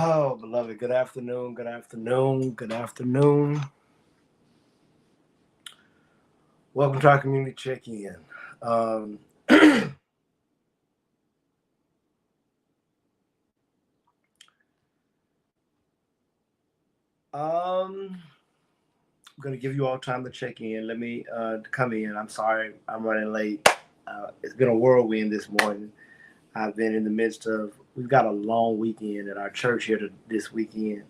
Oh, beloved, good afternoon, good afternoon, good afternoon. Welcome to our community check-in. Um, I'm going to give you all time to check in. Let me come in. I'm sorry I'm running late. It's been a whirlwind this morning. I've been in the midst of, we've got a long weekend at our church here this weekend.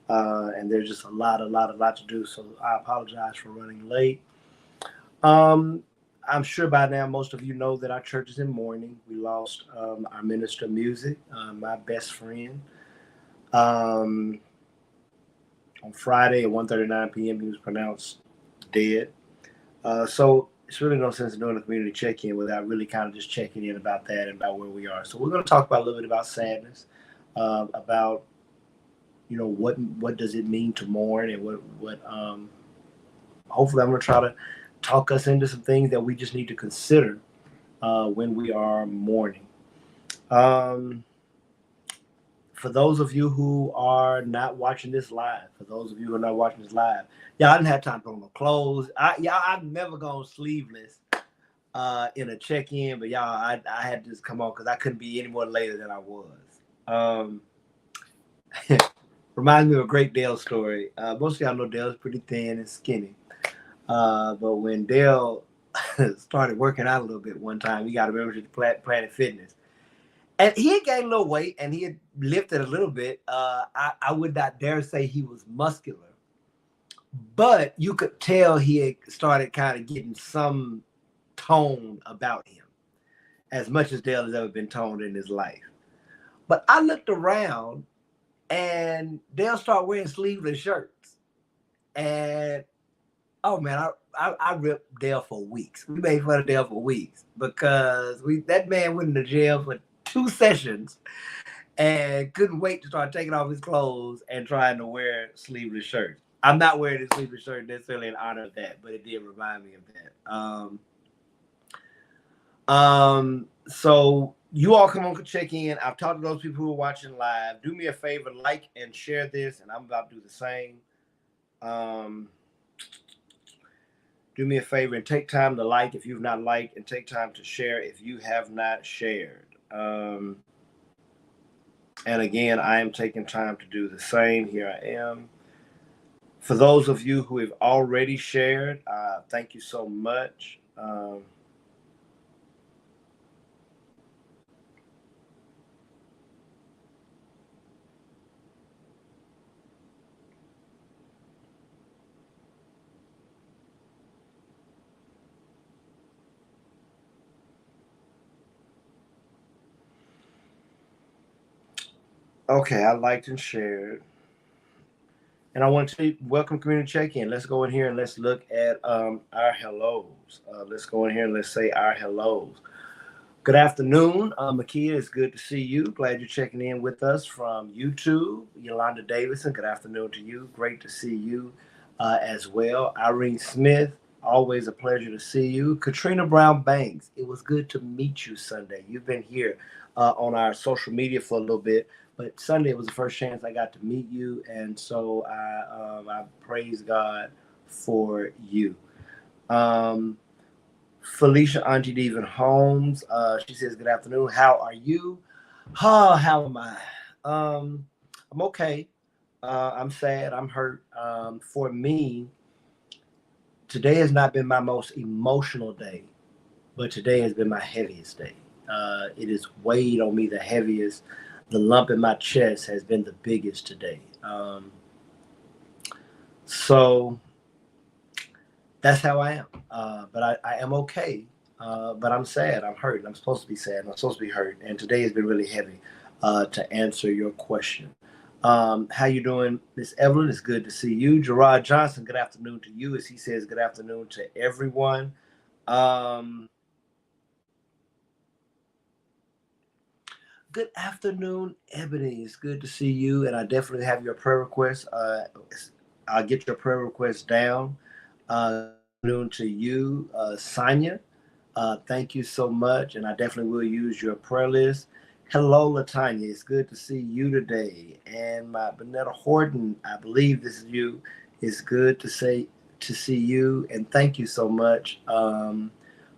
And there's just a lot to do. So I apologize for running late. Um, I'm sure by now most of you know that our church is in mourning. We lost our minister of music, my best friend. Um, on Friday at 1:39 p.m., he was pronounced dead. So it's really no sense in doing a community check-in without really kind of just checking in about that and about where we are. So we're going to talk about a little bit about sadness, about what does it mean to mourn, and what hopefully I'm going to try to talk us into some things that we just need to consider when we are mourning. Um, for those of you who are not watching this live, for those of you who are not watching this live, y'all didn't have time to put on no clothes. I've never gone sleeveless in a check-in, but I had to just come on because I couldn't be any more later than I was. Um, Reminds me of a great Dale story. Most of y'all know Dale's pretty thin and skinny. But when Dale started working out a little bit one time, he got a membership to Planet Fitness. And he had gained a little weight and he had lifted a little bit. I would not dare say he was muscular, but you could tell he had started kind of getting some tone about him, as much as Dale has ever been toned in his life. But I looked around and Dale started wearing sleeveless shirts. And oh man, I ripped Dale for weeks. We made fun of Dale for weeks because that man went into jail for 2 sessions and couldn't wait to start taking off his clothes and trying to wear sleeveless shirts. I'm not wearing this sleeveless shirt necessarily in honor of that, but it did remind me of that. So you all come on to check in. I've talked to those people who are watching live. Do me a favor, like and share this, and I'm about to do the same. Um, do me a favor and take time to like if you've not liked, and take time to share if you have not shared. And again, I am taking time to do the same. Here I am. For those of you who have already shared, thank you so much. Okay, I liked and shared. And I want to welcome community check-in. Let's go in here and let's look at our hellos. Let's go in here and let's say our hellos. Good afternoon, Makia. It's good to see you. Glad you're checking in with us from YouTube. Yolanda Davidson, good afternoon to you. Great to see you as well. Irene Smith, always a pleasure to see you. Katrina Brown Banks, it was good to meet you Sunday. You've been here on our social media for a little bit, but Sunday was the first chance I got to meet you, and so I praise God for you. Um, Felicia Auntie Devon Holmes. She says, "Good afternoon. How are you?" How am I? I'm okay. I'm sad. I'm hurt. For me, today has not been my most emotional day, but today has been my heaviest day. It has weighed on me the heaviest. The lump in my chest has been the biggest today. So that's how I am. But I am okay. But I'm sad. I'm hurt. I'm supposed to be sad. I'm supposed to be hurt. And today has been really heavy to answer your question. How you doing, Miss Evelyn? It's good to see you. Gerard Johnson, good afternoon to you. As he says, good afternoon to everyone. Um, Good afternoon, Ebony. It's good to see you. And I definitely have your prayer requests. I'll get your prayer requests down. Afternoon to you, Sonia. Thank you so much, and I definitely will use your prayer list. Hello, Latanya. It's good to see you today. And my Bonetta Horton, I believe this is you. It's good to see you, and thank you so much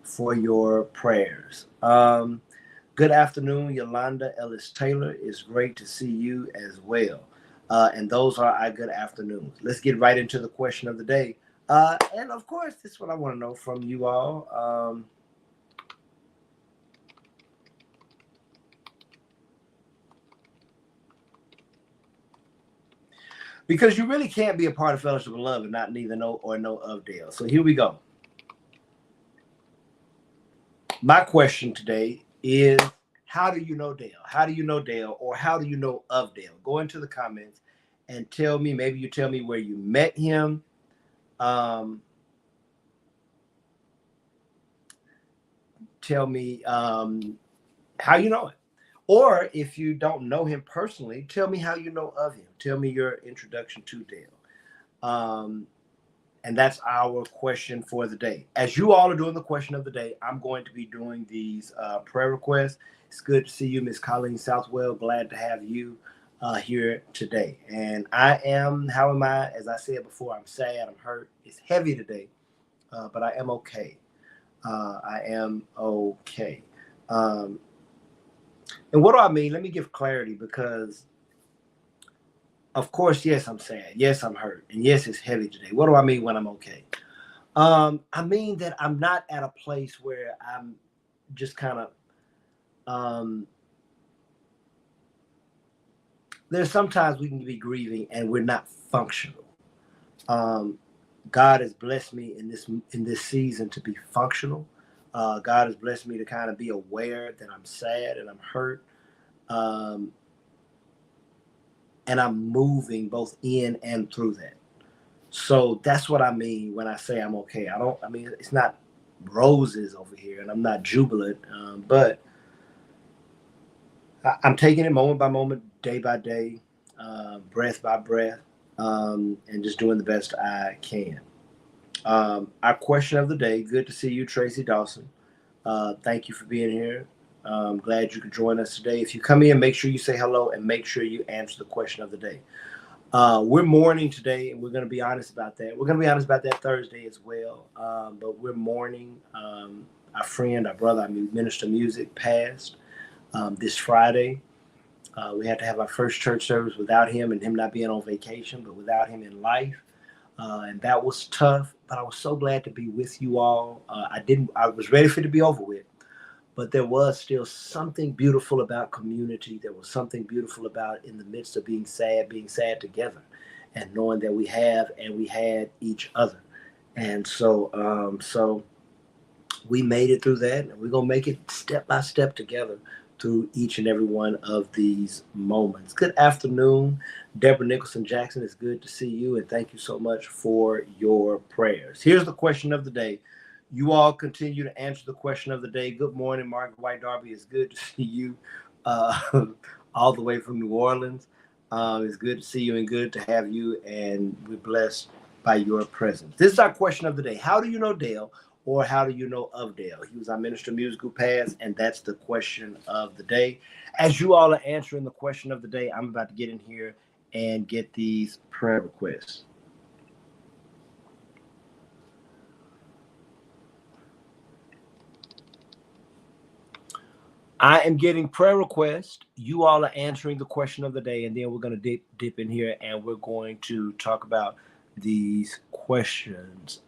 for your prayers. Good afternoon, Yolanda Ellis Taylor. It's great to see you as well. And those are our good afternoons. Let's get right into the question of the day. And of course, this is what I want to know from you all. Because you really can't be a part of Fellowship of Love and not neither know or know of Dale. So here we go. My question today is, how do you know Dale? How do you know Dale, or how do you know of Dale? Go into the comments and tell me. Maybe you tell me where you met him. Um, Tell me how you know it. Or if you don't know him personally, tell me how you know of him. Tell me your introduction to Dale. And that's our question for the day. As you all are doing the question of the day, I'm going to be doing these prayer requests. It's good to see you, Miss Colleen Southwell. Glad to have you here today. And I am, how am I? As I said before, I'm sad, I'm hurt. It's heavy today, but I am okay. I am okay. Um, and what do I mean? Let me give clarity, because of course, yes, I'm sad. Yes, I'm hurt. And yes, it's heavy today. What do I mean when I'm okay? I mean that I'm not at a place where I'm just kind of, um, there's sometimes we can be grieving and we're not functional. Um, God has blessed me in this season to be functional. God has blessed me to kind of be aware that I'm sad and I'm hurt. Um, and I'm moving both in and through that. So that's what I mean when I say I'm okay. I mean, it's not roses over here and I'm not jubilant, but I'm taking it moment by moment, day by day, breath by breath, and just doing the best I can. Our question of the day, good to see you, Tracy Dawson. Thank you for being here. I'm glad you could join us today. If you come in, make sure you say hello and make sure you answer the question of the day. We're mourning today, and we're going to be honest about that. We're going to be honest about that Thursday as well. But we're mourning our friend, our brother, our minister of music passed this Friday. We had to have our first church service without him, and him not being on vacation, but without him in life. And that was tough, but I was so glad to be with you all. I was ready for it to be over with, but there was still something beautiful about community. There was something beautiful about, in the midst of being sad together, and knowing that we have and we had each other. And so we made it through that, and we're gonna make it step by step together through each and every one of these moments. Good afternoon, Deborah Nicholson Jackson. It's good to see you, and thank you so much for your prayers. Here's the question of the day. You all continue to answer the question of the day. Good morning, Margaret White Darby. It's good to see you uh, all the way from New Orleans. It's good to see you and good to have you, and we're blessed by your presence. This is our question of the day. How do you know Dale, or how do you know of Dale? He was our minister of musical past, and that's the question of the day. As you all are answering the question of the day, I'm about to get in here and get these prayer requests. I am getting prayer requests. You all are answering the question of the day, and then we're going to dip in here, and we're going to talk about these questions.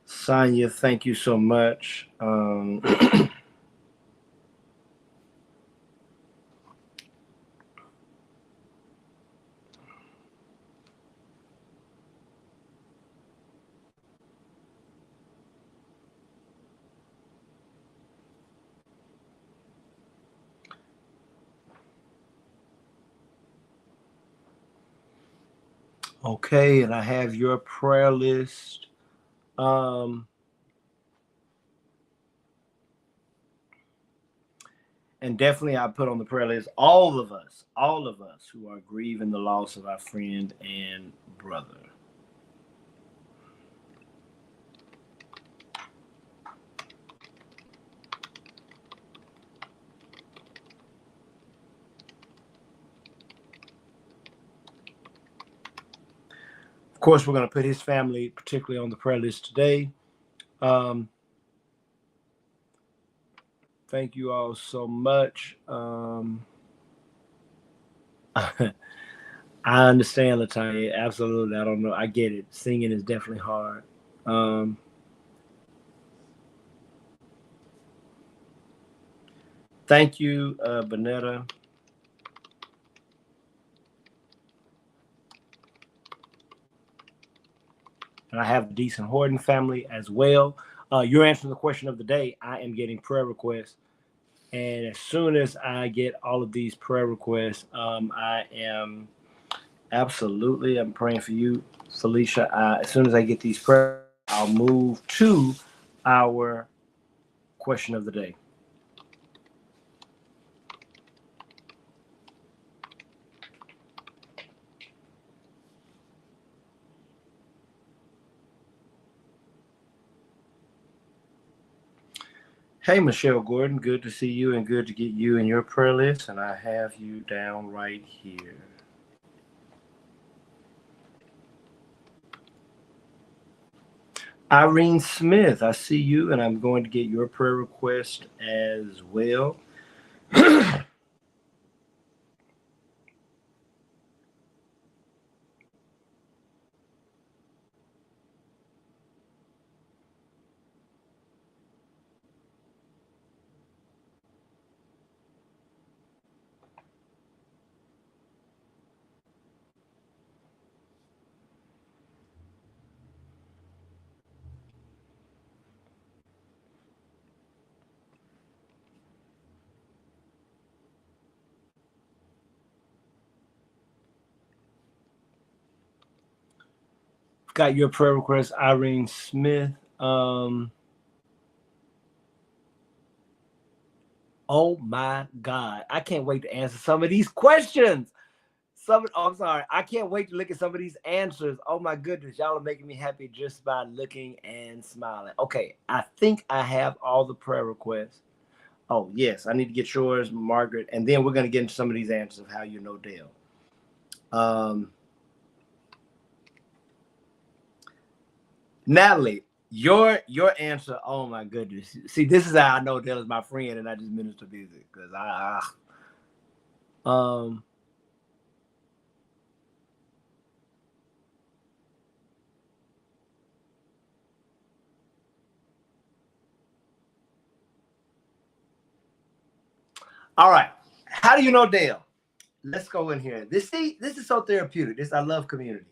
Sonia, thank you so much. Okay, and I have your prayer list. Um, And definitely I put on the prayer list all of us who are grieving the loss of our friend and brother. Of course, we're going to put his family particularly on the prayer list today. Um, thank you all so much. I understand, Latanya. Absolutely. I don't know. I get it. Singing is definitely hard. Um, thank you, Bonetta. And I have the Decent Horton family as well. You're answering the question of the day. I am getting prayer requests. And as soon as I get all of these prayer requests, I am absolutely, I'm praying for you, Felicia. As soon as I get these prayers, I'll move to our question of the day. Hey, Michelle Gordon, good to see you and good to get you in your prayer list. And I have you down right here. Irene Smith, I see you, and I'm going to get your prayer request as well. Got your prayer request, Irene Smith. Oh my God. I can't wait to answer some of these questions. I'm sorry. I can't wait to look at some of these answers. Oh my goodness. Y'all are making me happy just by looking and smiling. Okay. I think I have all the prayer requests. Oh, yes. I need to get yours, Margaret. And then we're going to get into some of these answers of how you know Dale. Natalie, your answer. Oh my goodness. See, this is how I know Dale is my friend and I just minister music because um all right. How do you know Dale? Let's go in here. This is so therapeutic. I love community.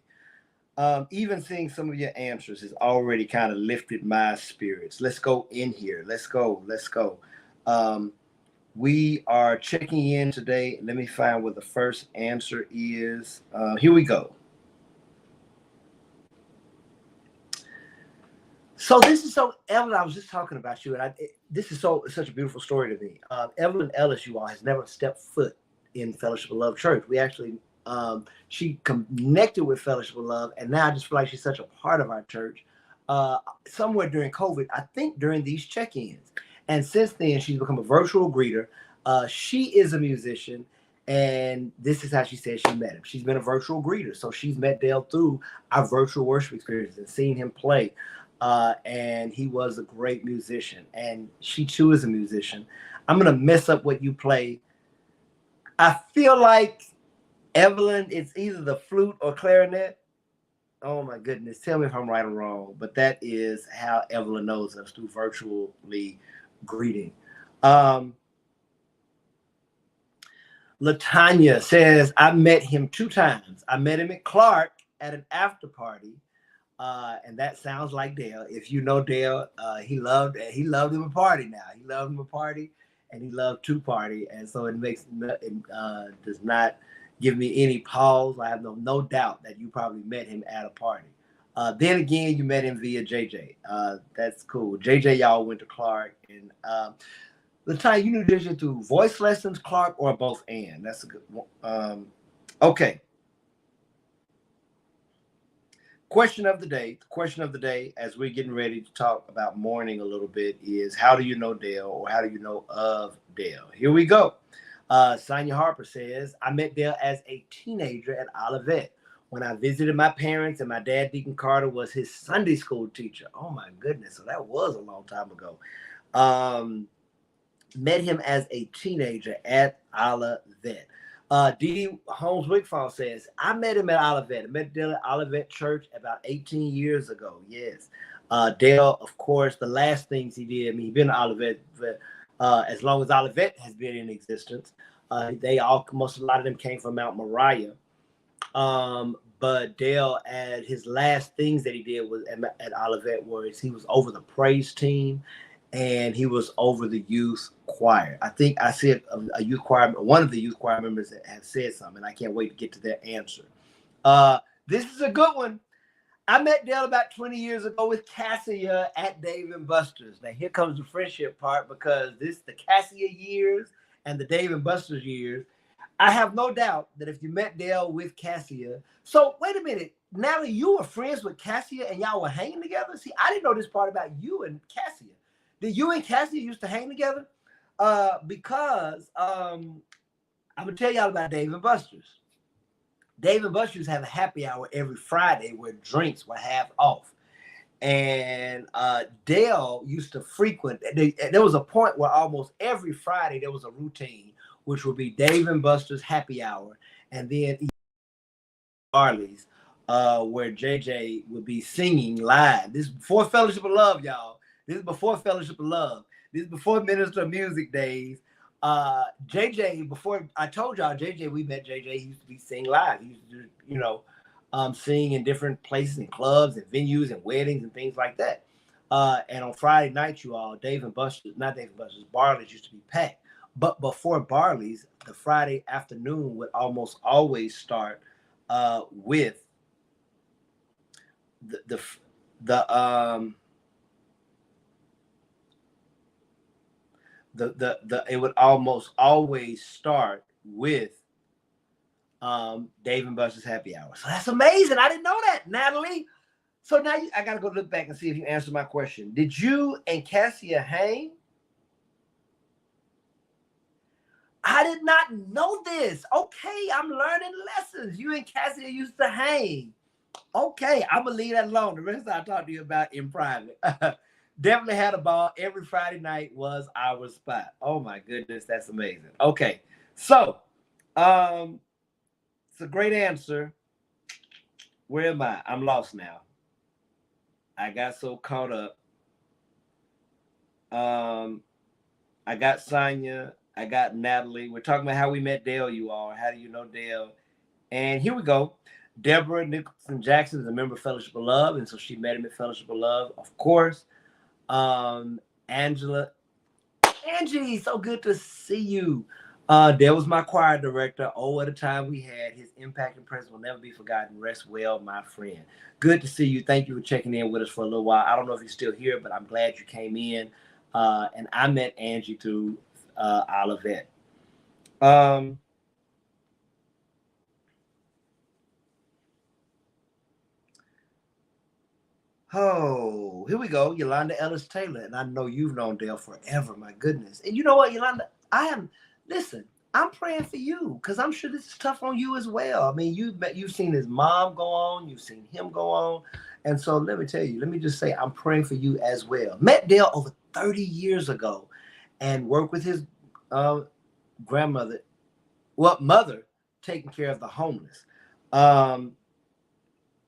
Even seeing some of your answers has already kind of lifted my spirits. Let's go in here. Let's go. Let's go. Um, we are checking in today. Let me find what the first answer is. Here we go. So this is so Evelyn. I was just talking about you, and this is such a beautiful story to me. Evelyn Ellis, you all, has never stepped foot in Fellowship of Love Church. We actually, she connected with Fellowship of Love, and now I just feel like she's such a part of our church. Somewhere during COVID, I think during these check-ins, and since then she's become a virtual greeter. She is a musician, and this is how she said she met him. She's been a virtual greeter, so she's met Dale through our virtual worship experience and seen him play. And he was a great musician, and she too is a musician. I'm gonna mess up what you play. I feel like Evelyn, it's either the flute or clarinet. Oh my goodness, tell me if I'm right or wrong, but that is how Evelyn knows us, through virtually greeting. Um, Latanya says, I met him 2 times. I met him at Clark at an after party. And that sounds like Dale. If you know Dale, he loved him a party. Now he loved him a party, and he loved to party, and so it does not give me any pause. I have no doubt that you probably met him at a party. Then again, you met him via JJ. That's cool. JJ, y'all went to Clark, and Latanya, you knew this through voice lessons, Clark, or both and? That's a good one. Okay. Question of the day. The question of the day, as we're getting ready to talk about mourning a little bit, is how do you know Dale, or how do you know of Dale? Here we go. Sonia Harper says, I met Dale as a teenager at Olivet when I visited my parents, and my dad, Deacon Carter, was his Sunday school teacher. Oh my goodness. So that was a long time ago. Met him as a teenager at Olivet. D.D. Holmes Wigfall says, I met him at Olivet. I met Dale at Olivet Church about 18 years ago. Yes. Dale, of course, the last things he did, I mean, he's been at Olivet for, as long as Olivet has been in existence. They all, most, a lot of them came from Mount Moriah. But Dale, at his last things that he did was at Olivet, was he was over the praise team, and he was over the youth choir. I think I said a youth choir, one of the youth choir members have said something. I can't wait to get to their answer. This is a good one. I met Dale about 20 years ago with Cassia at Dave and Buster's. Now here comes the friendship part, because this the Cassia years and the Dave and Buster's years. I have no doubt that if you met Dale with Cassia, so wait a minute, Natalie, you were friends with Cassia and y'all were hanging together? See, I didn't know this part about you and Cassia. Did you and Cassia used to hang together? Because I'm gonna tell y'all about Dave and Buster's. Dave and Buster's have a happy hour every Friday where drinks were half off. And Dale used to frequent, there was a point where almost every Friday there was a routine, which would be Dave and Buster's happy hour, and then Barley's, where JJ would be singing live. This is before Fellowship of Love, y'all. This is before Fellowship of Love. This is before Minister of Music days. JJ, before I told y'all, JJ, we met JJ. He used to be sing live. He used to, sing in different places and clubs and venues and weddings and things like that. And on Friday nights, you all, Dave and Buster's, not Dave and Buster's, Barley's used to be packed. But before Barley's, the Friday afternoon would almost always start with it would almost always start with Dave and Buster's happy hour. So that's amazing. I didn't know that, Natalie. So now I got to go look back and see if you answered my question. Did you and Cassia hang? I did not know this. Okay, I'm learning lessons. You and Cassia used to hang. Okay, I'm going to leave that alone. The rest I'll talk to you about in private. Definitely had a ball. Every Friday night was our spot. Oh my goodness, that's amazing. Okay, so it's a great answer. Where am I? I'm lost now. I got so caught up. I got Sonia. I got Natalie. We're talking about how we met Dale, you all. How do you know Dale? And here we go. Deborah Nicholson Jackson is a member of Fellowship of Love, and so she met him at Fellowship of Love, of course. Angela, Angie, so good to see you. Dale was my choir director. Oh, what a time we had. His impact and presence will never be forgotten. Rest well, my friend. Good to see you. Thank you for checking in with us for a little while. I don't know if you're still here, but I'm glad you came in. And I met Angie through Olivet. Oh, here we go. Yolanda Ellis Taylor. And I know you've known Dale forever. My goodness. And you know what, Yolanda? Listen, I'm praying for you because I'm sure this is tough on you as well. I mean, you've seen his mom go on. You've seen him go on. And so let me tell you, let me just say, I'm praying for you as well. Met Dale over 30 years ago and worked with his mother taking care of the homeless.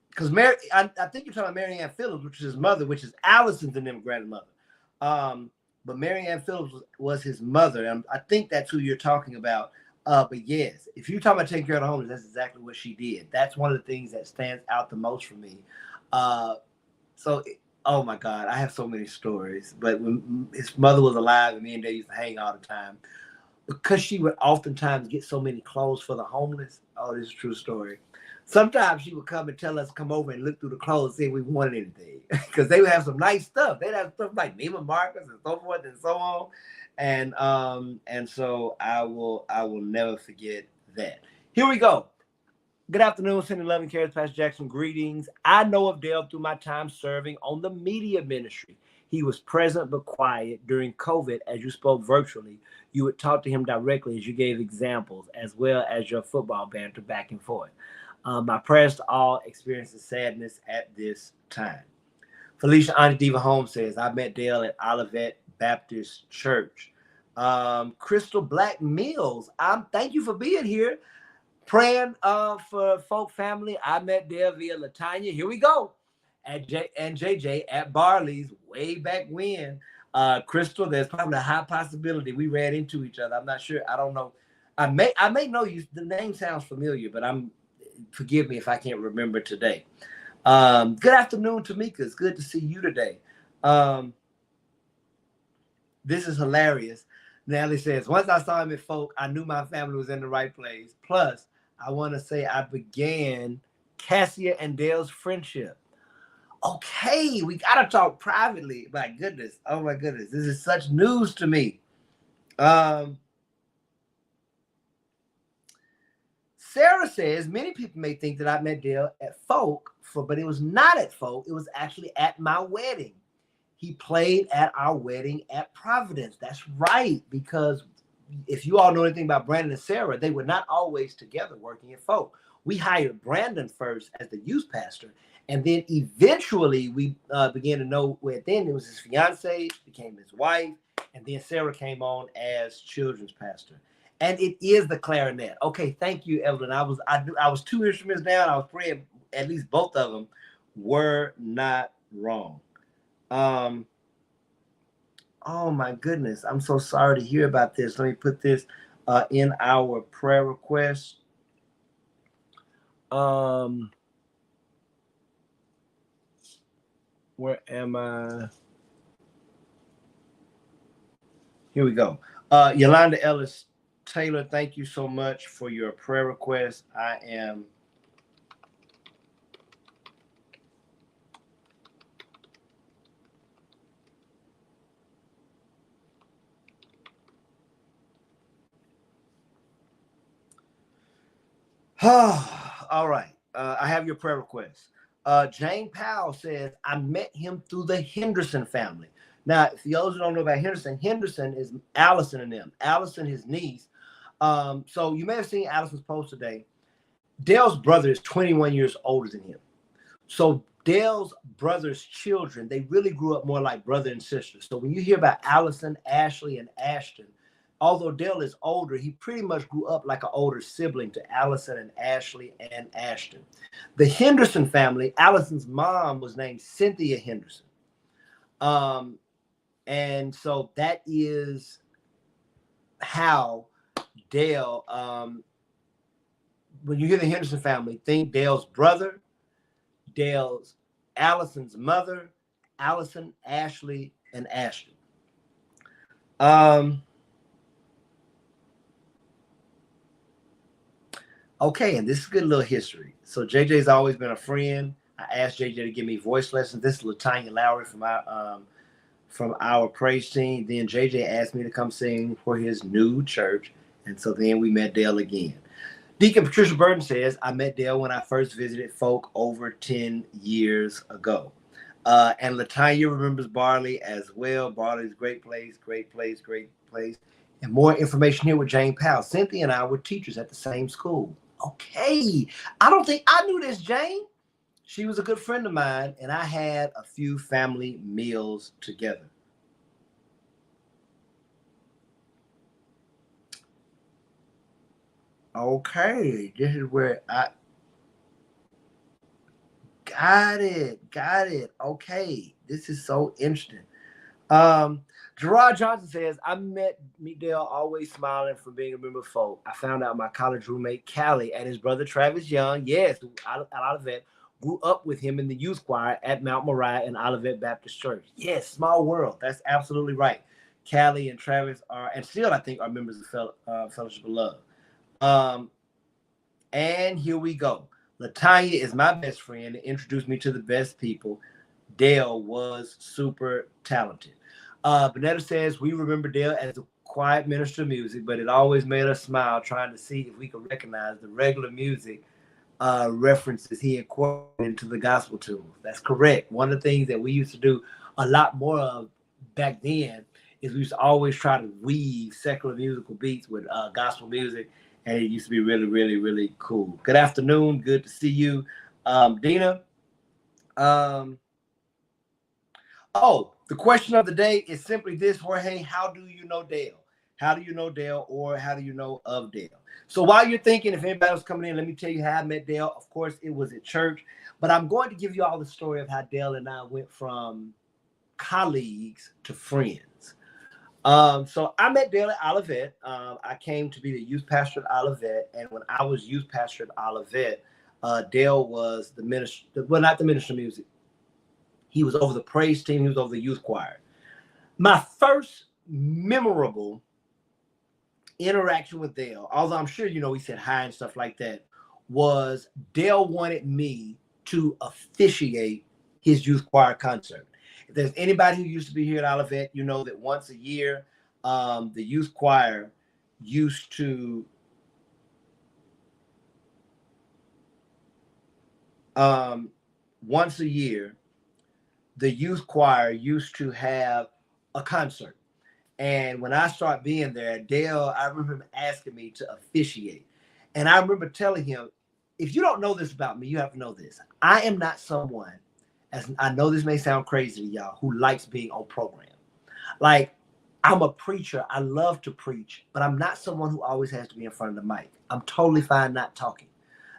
Because I think you're talking about Mary Ann Phillips, which is his mother, which is Allison's and them grandmother. But Mary Ann Phillips was his mother. And I think that's who you're talking about. But yes, if you're talking about taking care of the homeless, that's exactly what she did. That's one of the things that stands out the most for me. Oh my God, I have so many stories. But when his mother was alive and me and Dad used to hang all the time, because she would oftentimes get so many clothes for the homeless. Oh, this is a true story. Sometimes she would come and tell us to come over and look through the clothes, see if we wanted anything. Because they would have some nice stuff. They'd have stuff like Neiman Marcus and so forth and so on. And so I will never forget that. Here we go. Good afternoon, sending love and cares, Pastor Jackson. Greetings. I know of Dale through my time serving on the media ministry. He was present but quiet during COVID as you spoke virtually. You would talk to him directly as you gave examples, as well as your football banter back and forth. My prayers to all experiencing sadness at this time. Felicia Auntie Diva Holmes says, I met Dale at Olivet Baptist Church. Crystal Black Mills, thank you for being here. Praying for folk family. I met Dale via Latanya. Here we go. And JJ at Barley's way back when. Crystal, there's probably a high possibility we ran into each other. I'm not sure. I don't know. I may know you. The name sounds familiar, but forgive me if I can't remember today. Good afternoon, Tamika. It's good to see you today. This is hilarious. Natalie says, once I saw him at Folk, I knew my family was in the right place. Plus, I want to say I began Cassia and Dale's friendship. Okay, we got to talk privately. My goodness. Oh, my goodness. This is such news to me. Sarah says, many people may think that I met Dale at Folk, but it was not at Folk. It was actually at my wedding. He played at our wedding at Providence. That's right, because if you all know anything about Brandon and Sarah, they were not always together working at Folk. We hired Brandon first as the youth pastor, and then eventually we began to know where then it was his fiance, became his wife, and then Sarah came on as children's pastor. And it is the clarinet. Okay, thank you, Evelyn. I was 2 instruments down. I was praying at least both of them were not wrong. Oh my goodness. I'm so sorry to hear about this. Let me put this in our prayer request. Where am I? Here we go. Yolanda Ellis Taylor, thank you so much for your prayer request. I am all right. I have your prayer request. Jane Powell says, I met him through the Henderson family. Now, if those who don't know about Henderson is Allison and them. Allison, his niece. So you may have seen Allison's post today. Dale's brother is 21 years older than him. So Dale's brother's children, they really grew up more like brother and sister. So when you hear about Allison, Ashley, and Ashton, although Dale is older, he pretty much grew up like an older sibling to Allison and Ashley and Ashton. The Henderson family, Allison's mom was named Cynthia Henderson. And so that is how Dale, when you hear the Henderson family, think Dale's brother, Allison's mother, Allison, Ashley, and Ashton. Okay, and this is a good little history. So JJ's always been a friend. I asked JJ to give me voice lessons. This is LaTanya Lowry from our praise team. Then JJ asked me to come sing for his new church. And so then we met Dale again. Deacon Patricia Burton says, I met Dale when I first visited Folk over 10 years ago. And LaTanya remembers Barley as well. Barley's great place. And more information here with Jane Powell. Cynthia and I were teachers at the same school. Okay. I don't think I knew this, Jane. She was a good friend of mine, and I had a few family meals together. Okay, this is where I got it. Okay, this is so interesting. Gerard Johnson says, I met Dale always smiling from being a member of Folk. I found out my college roommate, Callie, and his brother, Travis Young, yes, out of Olivet, grew up with him in the youth choir at Mount Moriah and Olivet Baptist Church. Yes, small world. That's absolutely right. Callie and Travis are, and still, I think, are members of Fellowship of Love. And here we go. LaTanya is my best friend and introduced me to the best people. Dale was super talented. Bonetta says, we remember Dale as a quiet minister of music, but it always made us smile trying to see if we could recognize the regular music references he incorporated into the gospel tunes. That's correct. One of the things that we used to do a lot more of back then is we used to always try to weave secular musical beats with gospel music, and it used to be really, really, really cool. Good afternoon. Good to see you, Dina. Um, Oh, the question of the day is simply this, Jorge. How do you know Dale? How do you know Dale, or how do you know of Dale? So while you're thinking, if anybody was coming in, let me tell you how I met Dale. Of course, it was at church, but I'm going to give you all the story of how Dale and I went from colleagues to friends. So I met Dale at Olivet. I came to be the youth pastor at Olivet, and when I was youth pastor at Olivet, Dale was the minister, well, not the minister of music. He was over the praise team. He was over the youth choir. My first memorable interaction with Dale, although I'm sure you know he said hi and stuff like that, was Dale wanted me to officiate his youth choir concert. If there's anybody who used to be here at Olivet, you know that once a year, the youth choir used to once a year, the youth choir used to have a concert. And when I started being there, Dale, I remember him asking me to officiate. And I remember telling him, if you don't know this about me, you have to know this. I am not someone, as I know this may sound crazy to y'all, who likes being on program. Like, I'm a preacher. I love to preach, but I'm not someone who always has to be in front of the mic. I'm totally fine not talking.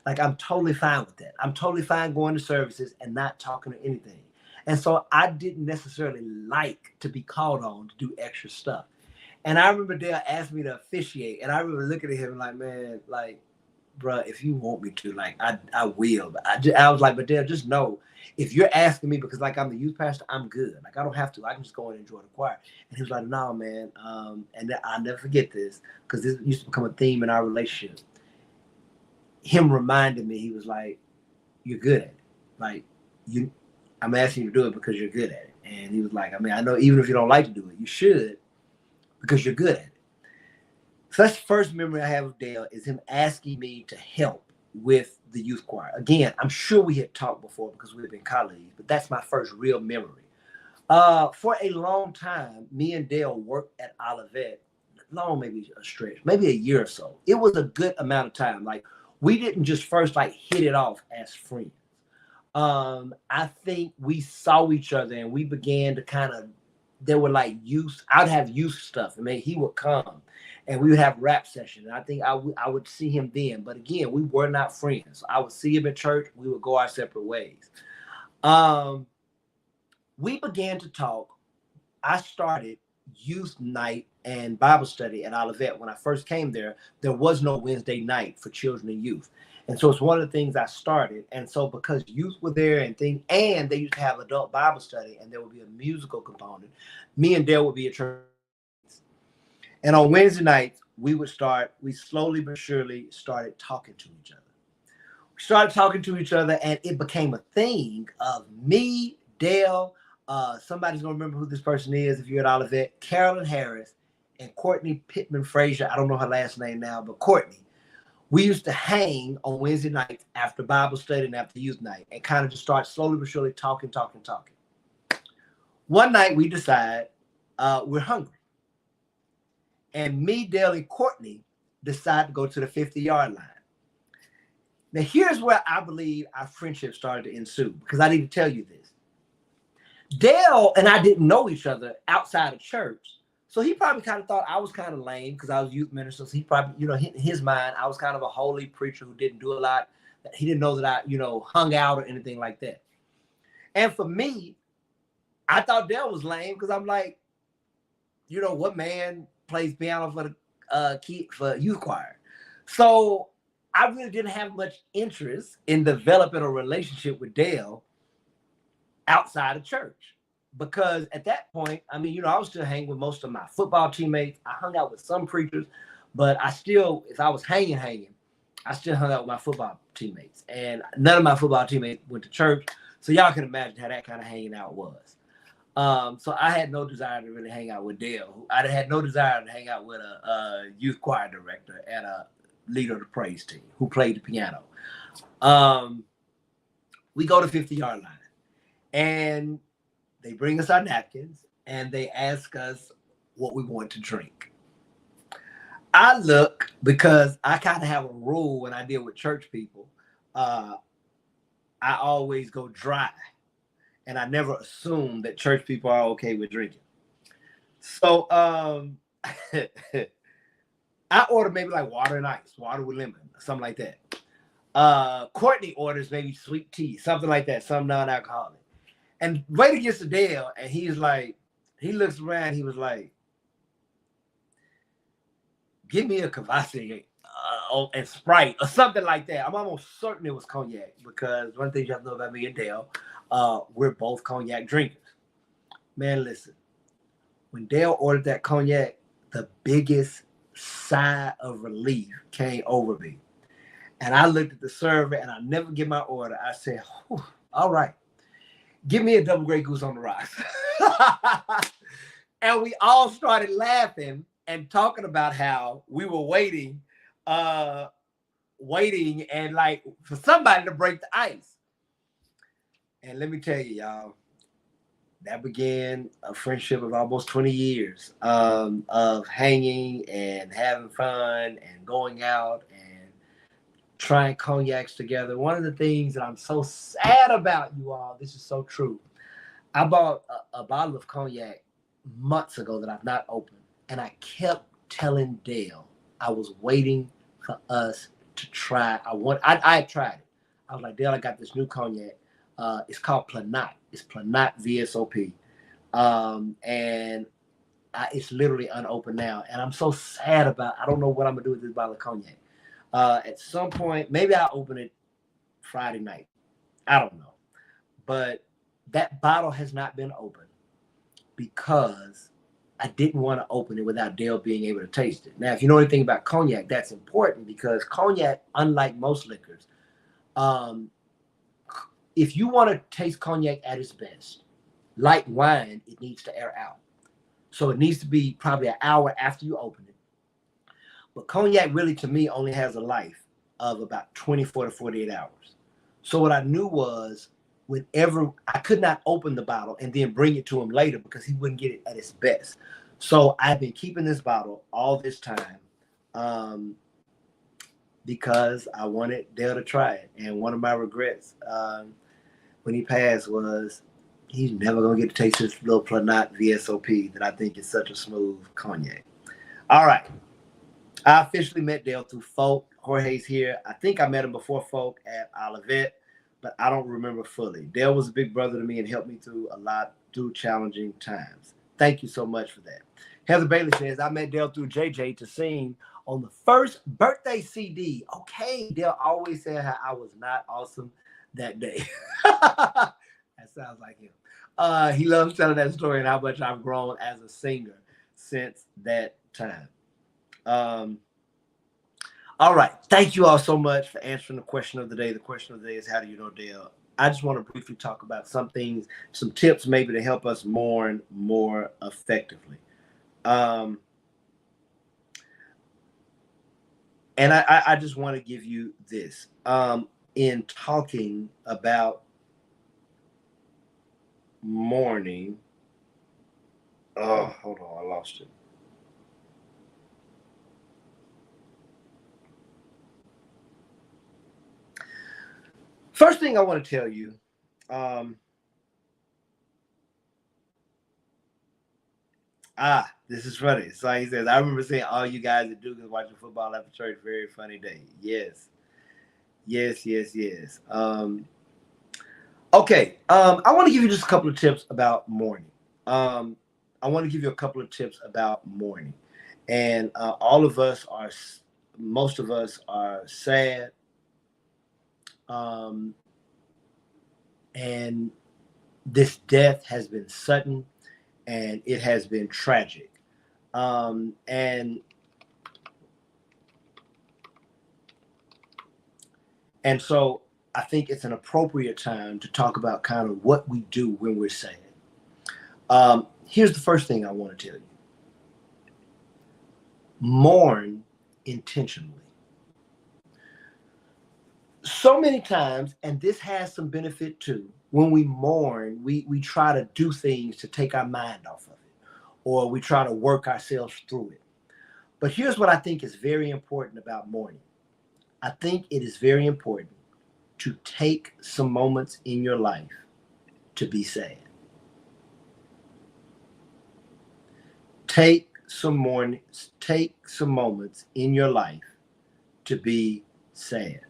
Like, I'm totally fine with that. I'm totally fine going to services and not talking to anything. And so I didn't necessarily like to be called on to do extra stuff. And I remember Dale asked me to officiate, and I remember looking at him like, man, like, bro, if you want me to, like, I will. But I was like, but Dale, just know, if you're asking me because, like, I'm the youth pastor, I'm good. Like, I don't have to. I can just go and enjoy the choir. And he was like, no, man. And I'll never forget this because this used to become a theme in our relationship. Him reminded me, he was like, you're good at it. Like, I'm asking you to do it because you're good at it. And he was like, I mean, I know even if you don't like to do it, you should because you're good at it. So that's the first memory I have of Dale, is him asking me to help with the youth choir. Again, I'm sure we had talked before because we've been colleagues, but that's my first real memory. For a long time, me and Dale worked at Olivet, long, maybe a stretch, maybe a year or so. It was a good amount of time. Like, we didn't just first like hit it off as friends. I think we saw each other and we began to kind of, there were like youth, I'd have youth stuff, and he would come and we would have rap sessions. And I think I would see him then, but again, we were not friends. I would see him at church, we would go our separate ways. We began to talk. I started youth night and Bible study at Olivet. When I first came there was no Wednesday night for children and youth. And so it's one of the things I started. And so because youth were there and they used to have adult Bible study and there would be a musical component, me and Dale would be at church. And on Wednesday nights, we slowly but surely started talking to each other. We started talking to each other and it became a thing of me, Dale, somebody's going to remember who this person is if you're at Olivet, Carolyn Harris and Courtney Pittman Frazier. I don't know her last name now, but Courtney. We used to hang on Wednesday nights after Bible study and after youth night and kind of just start slowly but surely talking. One night we decide we're hungry. And me, Dale, and Courtney decide to go to the 50-yard line. Now, here's where I believe our friendship started to ensue, because I need to tell you this. Dale and I didn't know each other outside of church. So he probably kind of thought I was kind of lame because I was youth minister. So he probably, in his mind, I was kind of a holy preacher who didn't do a lot. He didn't know that I, hung out or anything like that. And for me, I thought Dale was lame because I'm like, what man plays piano for the for youth choir? So I really didn't have much interest in developing a relationship with Dale outside of church. Because at that point, I was still hanging with most of my football teammates. I hung out with some preachers, but if I was hanging, I still hung out with my football teammates. And none of my football teammates went to church. So y'all can imagine how that kind of hanging out was. So I had no desire to really hang out with Dale. I had no desire to hang out with a youth choir director and a leader of the praise team who played the piano. We go to 50-yard line, and they bring us our napkins, and they ask us what we want to drink. I look, because I kind of have a rule when I deal with church people. I always go dry, and I never assume that church people are okay with drinking. So I order maybe like water and ice, water with lemon, something like that. Courtney orders maybe sweet tea, something like that, some non-alcoholic. And Vader gets to Dale, and he's like, he looks around, he was like, give me a Kvasse and Sprite or something like that. I'm almost certain it was cognac, because one thing you have to know about me and Dale, we're both cognac drinkers. Man, listen, when Dale ordered that cognac, the biggest sigh of relief came over me. And I looked at the server, and I never get my order. I said, all right, give me a double Grey Goose on the rocks. And we all started laughing and talking about how we were waiting and like for somebody to break the ice. And let me tell you, y'all, that began a friendship of almost 20 years of hanging and having fun and going out and trying cognacs together. One of the things that I'm so sad about, you all, this is so true. I bought a bottle of cognac months ago that I've not opened, and I kept telling Dale I was waiting for us to try. I had tried it. I was like, Dale, I got this new cognac. It's called Planat. It's Planat VSOP. And it's literally unopened now. And I'm so sad about it. I don't know what I'm going to do with this bottle of cognac. At some point, maybe I'll open it Friday night. I don't know. But that bottle has not been opened because I didn't want to open it without Dale being able to taste it. Now, if you know anything about cognac, that's important, because cognac, unlike most liquors, if you want to taste cognac at its best, like wine, it needs to air out. So it needs to be probably an hour after you open it. But cognac really, to me, only has a life of about 24 to 48 hours. So what I knew was, whenever I could not open the bottle and then bring it to him later, because he wouldn't get it at its best. So I've been keeping this bottle all this time because I wanted Dale to try it. And one of my regrets when he passed was he's never going to get to taste this little Planat VSOP that I think is such a smooth cognac. All right. I officially met Dale through Folk. Jorge's here. I think I met him before Folk at Olivet, but I don't remember fully. Dale was a big brother to me and helped me through a lot through challenging times. Thank you so much for that. Heather Bailey says, I met Dale through JJ to sing on the first birthday CD. Okay, Dale always said how I was not awesome that day. That sounds like him. He loves telling that story and how much I've grown as a singer since that time. All right. Thank you all so much for answering the question of the day. The question of the day is, how do you know Dale? I just want to briefly talk about some things, some tips maybe to help us mourn more effectively. And I just want to give you this. In talking about mourning. Oh, hold on. I lost it. First thing I want to tell you, this is funny. So he says, I remember seeing all you guys at Duke watching football after church. Very funny day. Yes. Okay. I want to give you just a couple of tips about mourning. I want to give you a couple of tips about mourning. And most of us are sad. And this death has been sudden and it has been tragic. And so I think it's an appropriate time to talk about kind of what we do when we're sad. Here's the first thing I want to tell you. Mourn intentionally. So many times, and this has some benefit too, when we mourn, we try to do things to take our mind off of it, or we try to work ourselves through it. But here's what I think is very important about mourning. I think it is very important to take some moments in your life to be sad. Take some moments in your life to be sad.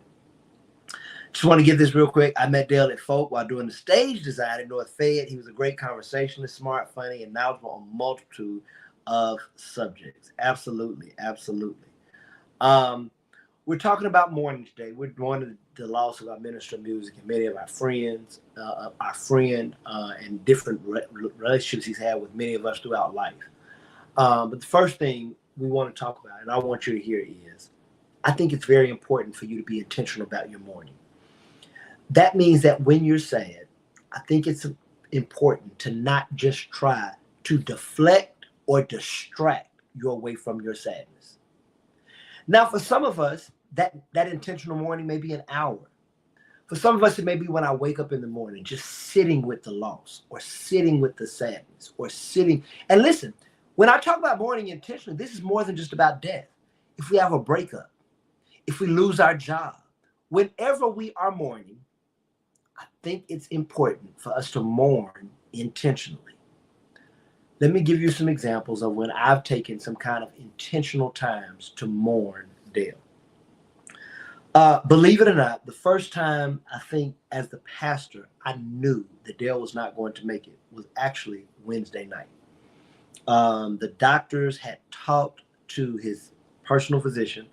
Just want to give this real quick. I met Dale at Folk while doing the stage design in North Fayette. He was a great conversationalist, smart, funny, and knowledgeable on a multitude of subjects. Absolutely, absolutely. We're talking about mourning today. We're mourning the loss of our minister of music and many of our friends, and different relationships he's had with many of us throughout life. But the first thing we want to talk about, and I want you to hear, is I think it's very important for you to be intentional about your mourning. That means that when you're sad, I think it's important to not just try to deflect or distract you away from your sadness. Now, for some of us, that intentional mourning may be an hour. For some of us, it may be when I wake up in the morning, just sitting with the loss or sitting with the sadness or sitting. And listen, when I talk about mourning intentionally, this is more than just about death. If we have a breakup, if we lose our job, whenever we are mourning, I think it's important for us to mourn intentionally. Let me give you some examples of when I've taken some kind of intentional times to mourn Dale. Believe it or not, the first time I think as the pastor, I knew that Dale was not going to make it was actually Wednesday night. The doctors had talked to his personal physician,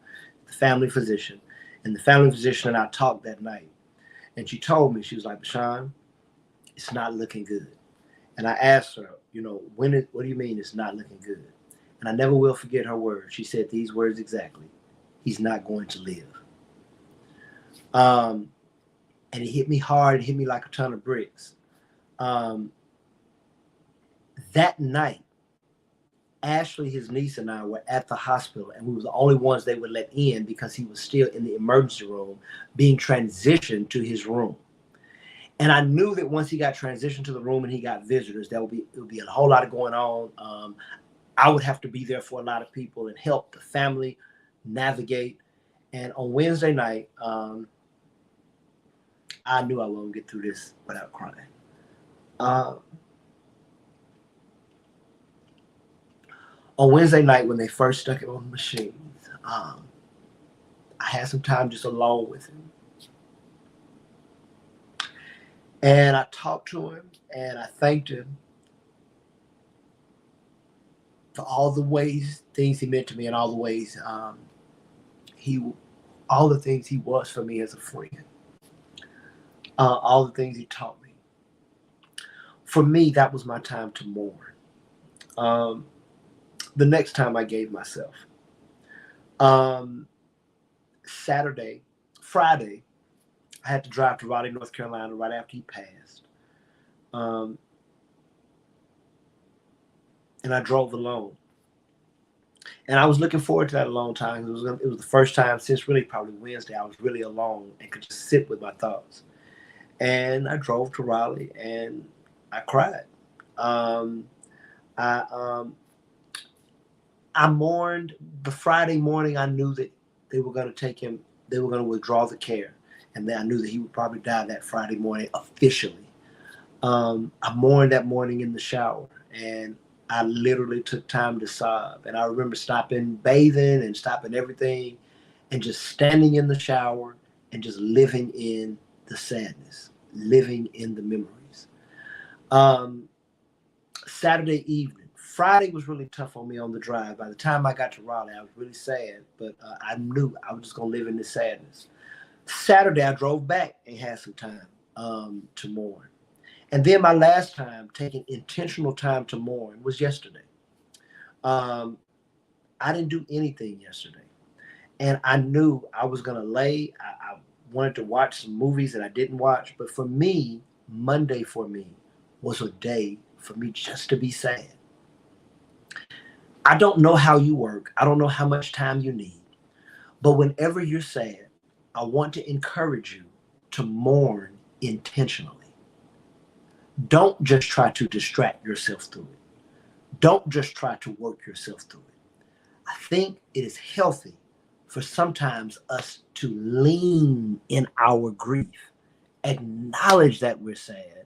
the family physician, and the family physician and I talked that night. And she told me, she was like, Bashan, it's not looking good. And I asked her, what do you mean it's not looking good? And I never will forget her words. She said these words exactly: he's not going to live. And it hit me hard, it hit me like a ton of bricks. That night, Ashley, his niece, and I were at the hospital, and we were the only ones they would let in because he was still in the emergency room being transitioned to his room. And I knew that once he got transitioned to the room and he got visitors, it would be a whole lot of going on. I would have to be there for a lot of people and help the family navigate. And on Wednesday night, I knew I wouldn't get through this without crying. On Wednesday night, when they first stuck him on the machines, I had some time just alone with him. And I talked to him and I thanked him for all the things he meant to me, and all the ways all the things he was for me as a friend, all the things he taught me. For me, that was my time to mourn. The next time I gave myself, Friday, I had to drive to Raleigh, North Carolina right after he passed. And I drove alone. And I was looking forward to that a long time. It was the first time since really probably Wednesday I was really alone and could just sit with my thoughts. And I drove to Raleigh and I cried. I mourned. The Friday morning, I knew that they were going to take him. They were going to withdraw the care. And then I knew that he would probably die that Friday morning officially. I mourned that morning in the shower. And I literally took time to sob. And I remember bathing and stopping everything and just standing in the shower and just living in the sadness, living in the memories. Saturday evening. Friday was really tough on me on the drive. By the time I got to Raleigh, I was really sad, but I knew I was just going to live in this sadness. Saturday, I drove back and had some time to mourn. And then my last time taking intentional time to mourn was yesterday. I didn't do anything yesterday. And I knew I was going to lay. I wanted to watch some movies that I didn't watch. But for me, Monday for me was a day for me just to be sad. I don't know how you work. I don't know how much time you need. But whenever you're sad, I want to encourage you to mourn intentionally. Don't just try to distract yourself through it. Don't just try to work yourself through it. I think it is healthy for sometimes us to lean in our grief, acknowledge that we're sad,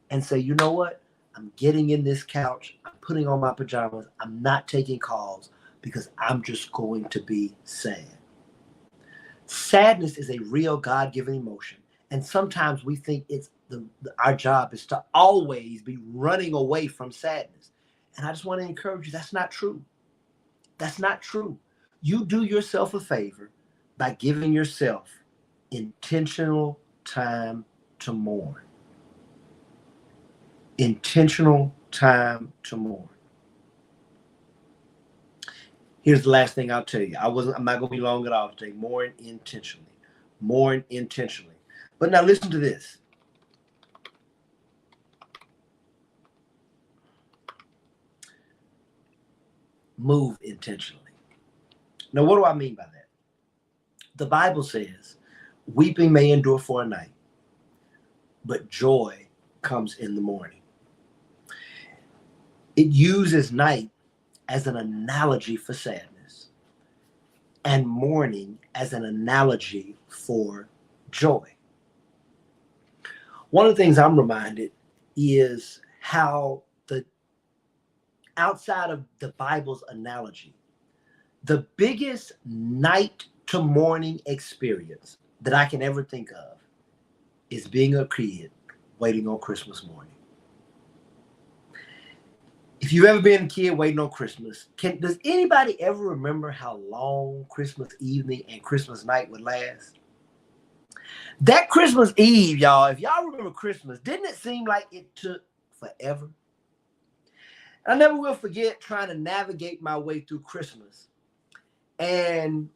and say, you know what? I'm getting in this couch. I'm putting on my pajamas. I'm not taking calls because I'm just going to be sad. Sadness is a real God-given emotion. And sometimes we think our job is to always be running away from sadness. And I just want to encourage you, that's not true. That's not true. You do yourself a favor by giving yourself intentional time to mourn. Intentional time to mourn. Here's the last thing I'll tell you. I'm not going to be long at all today. Mourn intentionally. Mourn intentionally. But now listen to this. Move intentionally. Now, what do I mean by that? The Bible says, weeping may endure for a night, but joy comes in the morning. It uses night as an analogy for sadness and mourning as an analogy for joy. One of the things I'm reminded is how outside of the Bible's analogy, the biggest night to morning experience that I can ever think of is being a kid waiting on Christmas morning. If you've ever been a kid waiting on Christmas, does anybody ever remember how long Christmas evening and Christmas night would last? That Christmas Eve, y'all, if y'all remember Christmas, didn't it seem like it took forever? I never will forget trying to navigate my way through Christmas. And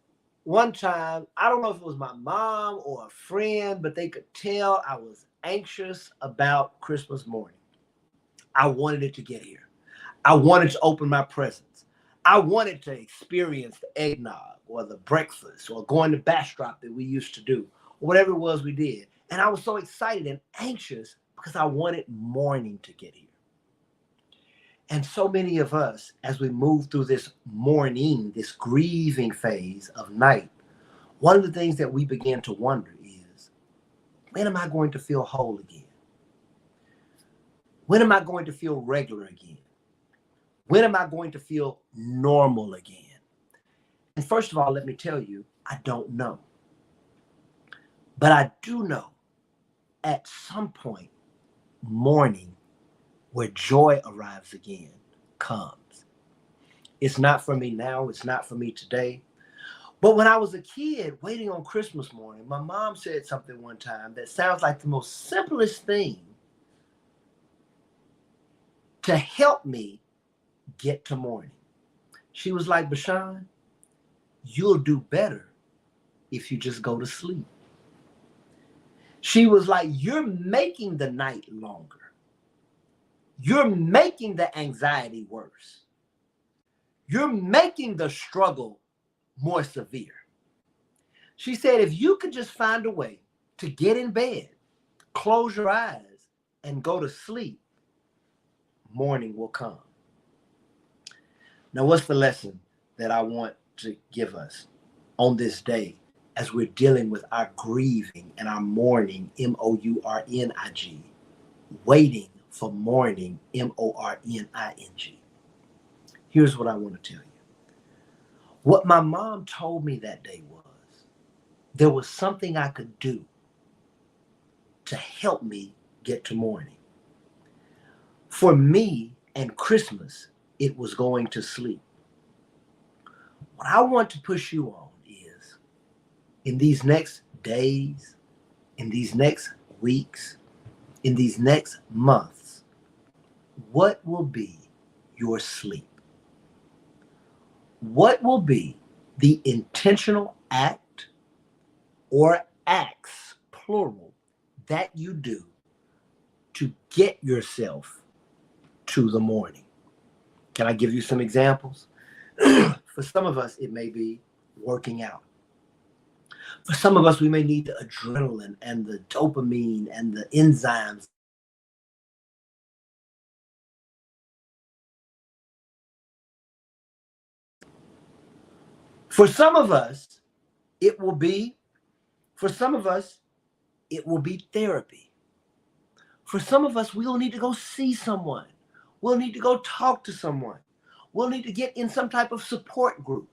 one time, I don't know if it was my mom or a friend, but they could tell I was anxious about Christmas morning. I wanted it to get here. I wanted to open my presents. I wanted to experience the eggnog or the breakfast or going to Bastrop that we used to do, or whatever it was we did. And I was so excited and anxious because I wanted morning to get here. And so many of us, as we move through this mourning, this grieving phase of night, one of the things that we begin to wonder is, when am I going to feel whole again? When am I going to feel regular again? When am I going to feel normal again? And first of all, let me tell you, I don't know. But I do know at some point, morning, where joy arrives again, comes. It's not for me now. It's not for me today. But when I was a kid waiting on Christmas morning, my mom said something one time that sounds like the most simplest thing to help me get to morning. She was like, Bashan, you'll do better if you just go to sleep. She was like, you're making the night longer. You're making the anxiety worse. You're making the struggle more severe. She said, if you could just find a way to get in bed, close your eyes, and go to sleep, morning will come. Now, what's the lesson that I want to give us on this day as we're dealing with our grieving and our mourning, M-O-U-R-N-I-G, waiting for morning, M-O-R-N-I-N-G? Here's what I want to tell you. What my mom told me that day was, there was something I could do to help me get to morning. For me and Christmas, it was going to sleep. What I want to push you on is, in these next days, in these next weeks, in these next months, what will be your sleep? What will be the intentional act or acts, plural, that you do to get yourself to the morning. Can I give you some examples? For some of us, it may be working out. For some of us, we may need the adrenaline and the dopamine and the enzymes. For some of us, it will be, for some of us, it will be therapy. For some of us, we'll need to go see someone. We'll need to go talk to someone. We'll need to get in some type of support group.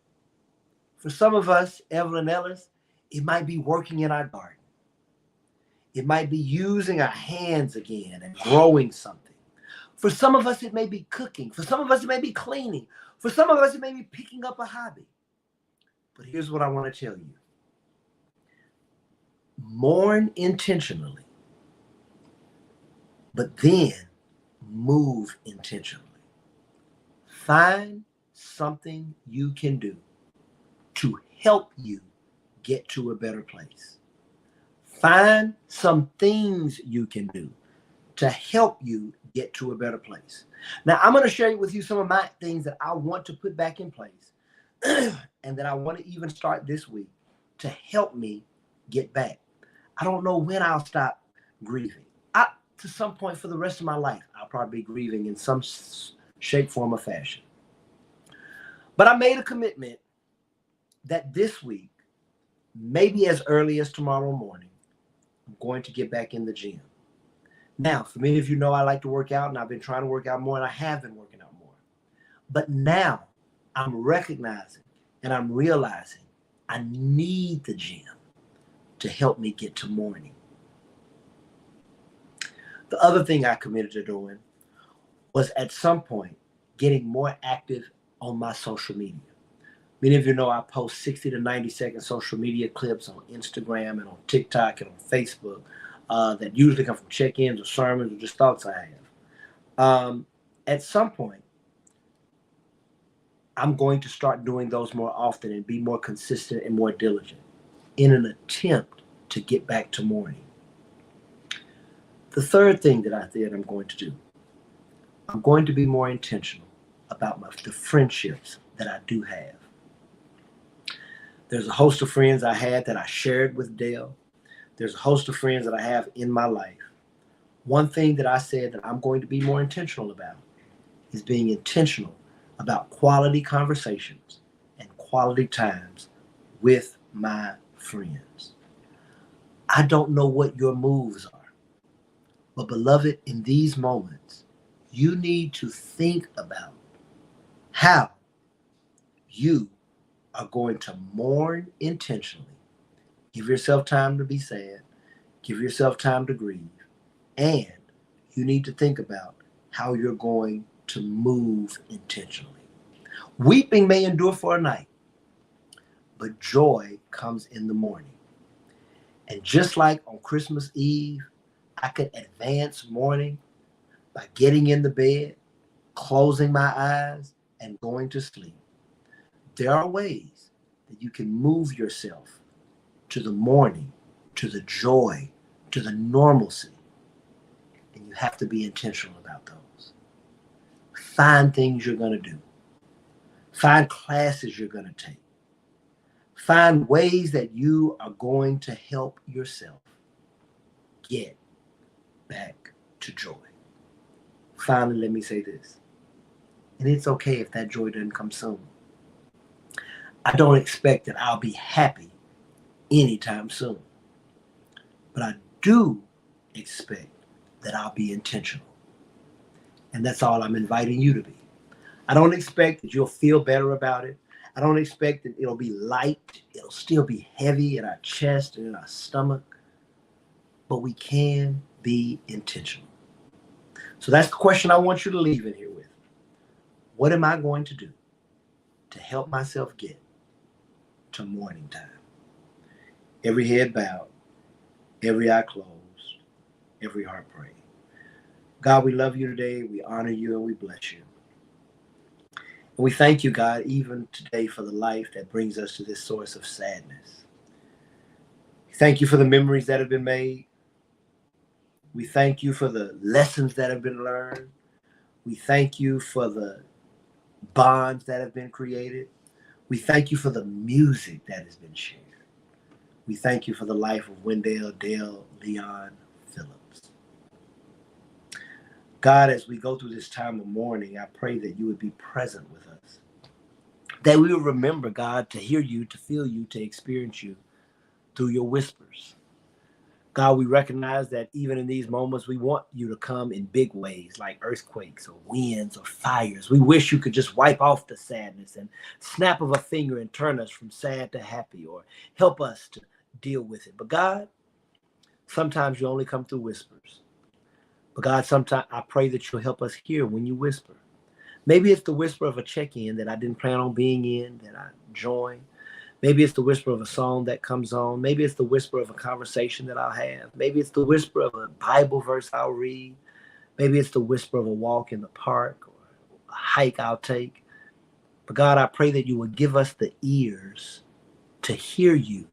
For some of us, Evelyn Ellis, it might be working in our garden. It might be using our hands again and growing something. For some of us, it may be cooking. For some of us, it may be cleaning. For some of us, it may be picking up a hobby. But here's what I want to tell you. Mourn intentionally, but then move intentionally. Find something you can do to help you get to a better place. Find some things you can do to help you get to a better place. Now, I'm going to share with you some of my things that I want to put back in place and that I want to even start this week to help me get back. I don't know when I'll stop grieving. To some point for the rest of my life, I'll probably be grieving in some shape, form, or fashion. But I made a commitment that this week, maybe as early as tomorrow morning, I'm going to get back in the gym. Now, for many of you know I like to work out, and I've been trying to work out more, and I have been working out more. But now I'm recognizing and I'm realizing I need the gym to help me get to morning. The other thing I committed to doing was at some point getting more active on my social media. Many of you know I post 60 to 90 second social media clips on Instagram and on TikTok and on Facebook that usually come from check-ins or sermons or just thoughts I have. At some point, I'm going to start doing those more often and be more consistent and more diligent in an attempt to get back to morning. The third thing that I said I'm going to do, I'm going to be more intentional about the friendships that I do have. There's a host of friends I had that I shared with Dale. There's a host of friends that I have in my life. One thing that I said that I'm going to be more intentional about is being intentional about quality conversations and quality times with my friends. I don't know what your moves are. But beloved, in these moments, you need to think about how you are going to mourn intentionally. Give yourself time to be sad. Give yourself time to grieve. And you need to think about how you're going to move intentionally. Weeping may endure for a night, but joy comes in the morning. And just like on Christmas Eve, I could advance morning by getting in the bed, closing my eyes, and going to sleep. There are ways that you can move yourself to the morning, to the joy, to the normalcy. And you have to be intentional about those. Find things you're going to do. Find classes you're going to take. Find ways that you are going to help yourself get back to joy. Finally, let me say this. And it's okay if that joy doesn't come soon. I don't expect that I'll be happy anytime soon. But I do expect that I'll be intentional. And that's all I'm inviting you to be. I don't expect that you'll feel better about it. I don't expect that it'll be light. It'll still be heavy in our chest and in our stomach. But we can be intentional. So that's the question I want you to leave in here with. What am I going to do to help myself get to morning time? Every head bowed, every eye closed, every heart praying. God, we love you today. We honor you and we bless you. And we thank you, God, even today for the life that brings us to this source of sadness. Thank you for the memories that have been made. We thank you for the lessons that have been learned. We thank you for the bonds that have been created. We thank you for the music that has been shared. We thank you for the life of Wendell Dale Leon Phillips. God, as we go through this time of mourning, I pray that you would be present with us. That we will remember, God, to hear you, to feel you, to experience you through your whispers. God, we recognize that even in these moments, we want you to come in big ways like earthquakes or winds or fires. We wish you could just wipe off the sadness and snap of a finger and turn us from sad to happy or help us to deal with it. But God, sometimes you only come through whispers. But God, sometimes I pray that you'll help us hear when you whisper. Maybe it's the whisper of a check-in that I didn't plan on being in, that I joined. Maybe it's the whisper of a song that comes on. Maybe it's the whisper of a conversation that I'll have. Maybe it's the whisper of a Bible verse I'll read. Maybe it's the whisper of a walk in the park or a hike I'll take. But God, I pray that you will give us the ears to hear you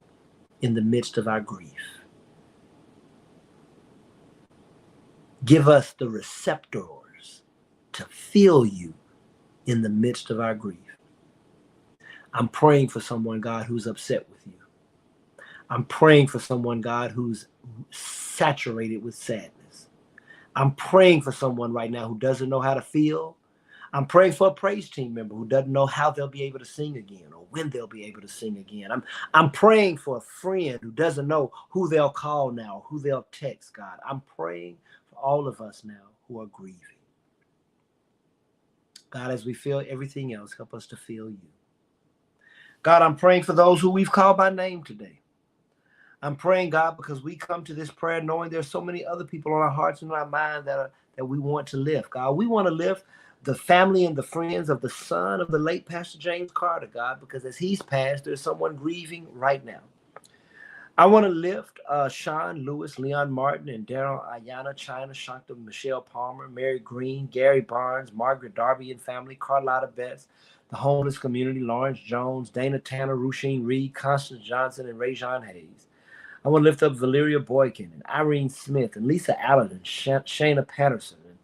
in the midst of our grief. Give us the receptors to feel you in the midst of our grief. I'm praying for someone, God, who's upset with you. I'm praying for someone, God, who's saturated with sadness. I'm praying for someone right now who doesn't know how to feel. I'm praying for a praise team member who doesn't know how they'll be able to sing again or when they'll be able to sing again. I'm praying for a friend who doesn't know who they'll call now, who they'll text, God. I'm praying for all of us now who are grieving. God, as we feel everything else, help us to feel you. God, I'm praying for those who we've called by name today. I'm praying, God, because we come to this prayer knowing there's so many other people on our hearts and our mind that we want to lift. God, we want to lift the family and the friends of the son of the late Pastor James Carter, God, because as he's passed, there's someone grieving right now. I want to lift Sean Lewis, Leon Martin, and Daryl Ayana, China, Shanta, Michelle Palmer, Mary Green, Gary Barnes, Margaret Darby and family, Carlotta Betts, the homeless community, Lawrence Jones, Dana Tanner, Rusheen Reed, Constance Johnson, and Rajon Hayes. I want to lift up Valeria Boykin and Irene Smith and Lisa Allen and Shayna Patterson. And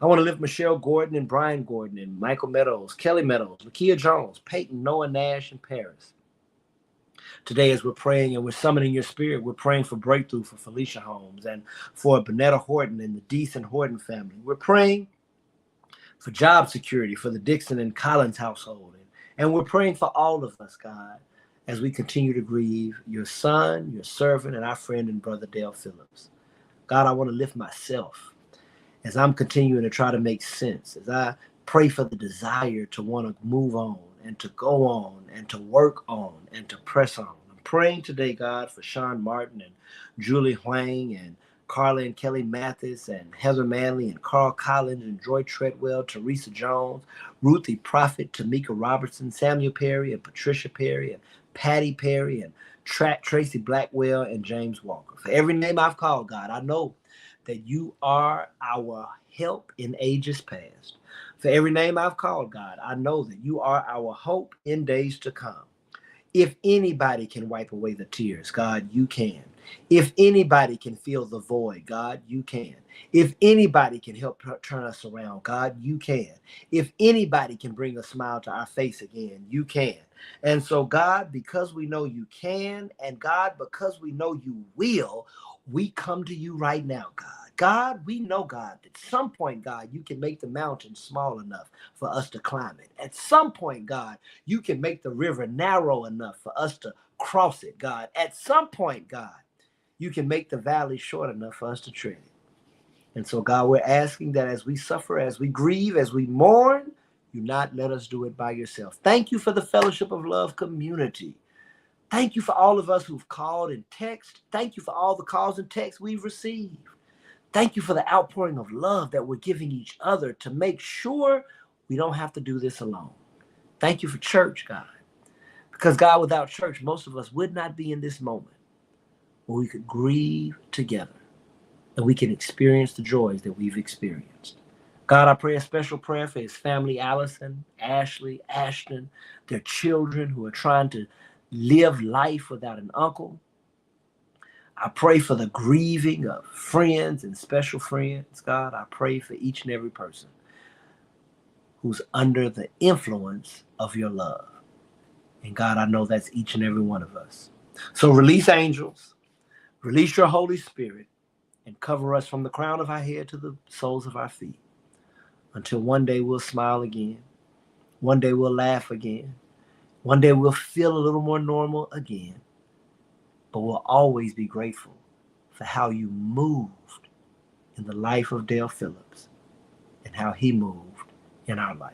I want to lift Michelle Gordon and Brian Gordon and Michael Meadows, Kelly Meadows, Lakia Jones, Peyton, Noah Nash, and Paris. Today, as we're praying and we're summoning your spirit, we're praying for breakthrough for Felicia Holmes and for Bonetta Horton and the Deason Horton family. We're praying for job security for the Dixon and Collins household. And we're praying for all of us, God, as we continue to grieve your son, your servant, and our friend and brother Dale Phillips. God, I want to lift myself as I'm continuing to try to make sense, as I pray for the desire to want to move on and to go on and to work on and to press on. I'm praying today, God, for Sean Martin and Julie Huang and Carla and Kelly Mathis and Heather Manley and Carl Collins and Joy Treadwell, Teresa Jones, Ruthie Prophet, Tamika Robertson, Samuel Perry and Patricia Perry and Patty Perry and Tracy Blackwell and James Walker. For every name I've called, God, I know that you are our help in ages past. For every name I've called, God, I know that you are our hope in days to come. If anybody can wipe away the tears, God, you can. If anybody can fill the void, God, you can. If anybody can help turn us around, God, you can. If anybody can bring a smile to our face again, you can. And so, God, because we know you can, and God, because we know you will, we come to you right now, God. God, we know, God, at some point, God, you can make the mountain small enough for us to climb it. At some point, God, you can make the river narrow enough for us to cross it, God. At some point, God, you can make the valley short enough for us to tread it. And so, God, we're asking that as we suffer, as we grieve, as we mourn, you not let us do it by yourself. Thank you for the Fellowship of Love community. Thank you for all of us who've called and text. Thank you for all the calls and texts we've received. Thank you for the outpouring of love that we're giving each other to make sure we don't have to do this alone. Thank you for church, God. Because, God, without church, most of us would not be in this moment where we could grieve together and we can experience the joys that we've experienced. God, I pray a special prayer for his family, Allison, Ashley, Ashton, their children who are trying to live life without an uncle. I pray for the grieving of friends and special friends, God. I pray for each and every person. who's under the influence of your love. And God, I know that's each and every one of us. So release angels, release your Holy Spirit, and cover us from the crown of our head to the soles of our feet until one day we'll smile again. One day we'll laugh again. One day we'll feel a little more normal again. But we'll always be grateful for how you moved in the life of Dale Phillips and how he moved in our life.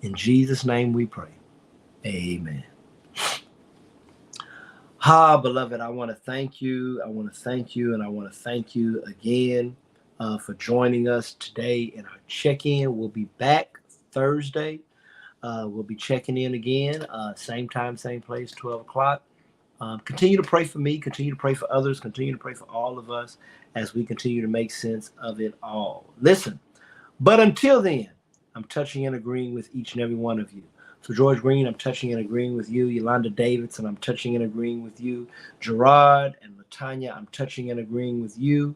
In Jesus' name we pray. Amen. Beloved, I want to thank you. I want to thank you, and I want to thank you again for joining us today in our check-in. We'll be back Thursday. We'll be checking in again, same time, same place, 12 o'clock. Continue to pray for me, continue to pray for others, continue to pray for all of us as we continue to make sense of it all. Listen, but until then, I'm touching and agreeing with each and every one of you. So George Green, I'm touching and agreeing with you. Yolanda Davidson, I'm touching and agreeing with you. Gerard and Latanya, I'm touching and agreeing with you.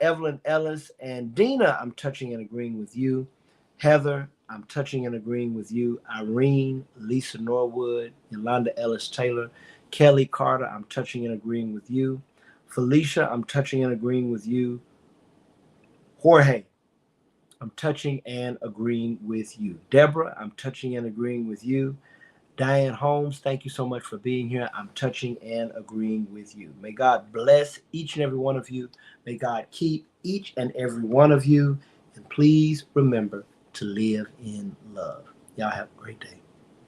Evelyn Ellis and Dina, I'm touching and agreeing with you. Heather, I'm touching and agreeing with you. Irene, Lisa Norwood, Yolanda Ellis Taylor, Kelly Carter, I'm touching and agreeing with you. Felicia, I'm touching and agreeing with you. Jorge, I'm touching and agreeing with you. Deborah, I'm touching and agreeing with you. Diane Holmes, thank you so much for being here. I'm touching and agreeing with you. May God bless each and every one of you. May God keep each and every one of you. And please remember to live in love. Y'all have a great day.